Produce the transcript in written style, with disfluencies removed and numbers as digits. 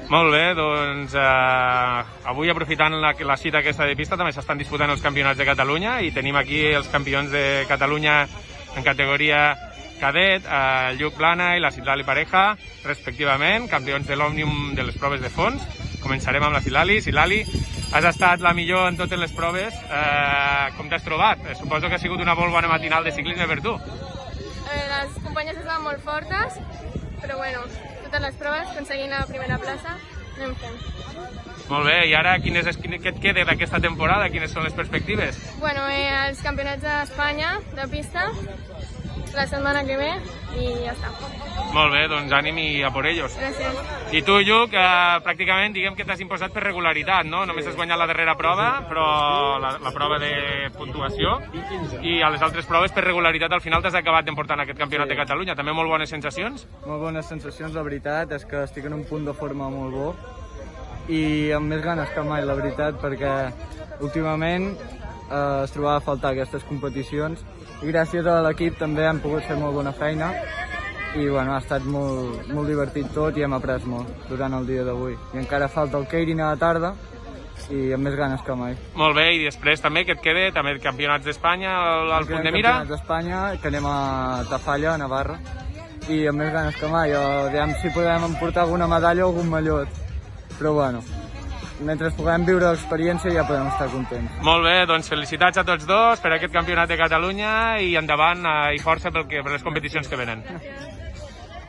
Molt bé, doncs avui aprofitant la cita aquesta de pista també s'estan disputant els campionats de Catalunya i tenim aquí els campions de Catalunya en categoria cadet, el Lluc Plana i la Citlali Pareja, respectivament, campions de l'Òmnium de les proves de fons. Començarem amb la Citlali. Citlali, has estat la millor en totes les proves. Com t'has trobat? Suposo que ha sigut una molt bona matinal de ciclisme per tu. Les companyes estaven molt fortes, però bueno, totes les proves, aconseguint la primera plaça, anem fent. Molt bé, i ara què et queda d'aquesta temporada? Quines són les perspectives? Bueno, els campionats d'Espanya de pista, la setmana que ve, i ja està. Molt bé, doncs ànim i a por ellos. Gràcies. I tu, Lluc, pràcticament diguem que t'has imposat per regularitat, no? Només has guanyat la darrera prova, però la prova de puntuació, i a les altres proves per regularitat al final t'has acabat d'emportar aquest campionat de Catalunya. També molt bones sensacions? Molt bones sensacions, la veritat és que estic en un punt de forma molt bo i amb més ganes que mai, la veritat, perquè últimament es trobava a faltar aquestes competicions i gràcies a l'equip també hem pogut fer molt bona feina i bueno, ha estat molt divertit tot i hem après molt durant el dia d'avui. I encara falta el Keirin a la tarda i amb més ganes que mai. Molt bé, i després també que et quede també campionats d'Espanya al punt de mira? Campionats d'Espanya, que anem a Tafalla, a Navarra, i amb més ganes que mai. Aviam si podem emportar alguna medalla o algun mallot. Però bueno, mentre puguem viure l'experiència ja podem estar contents. Molt bé, doncs felicitats a tots dos per aquest campionat de Catalunya i endavant i força per les competicions que venen.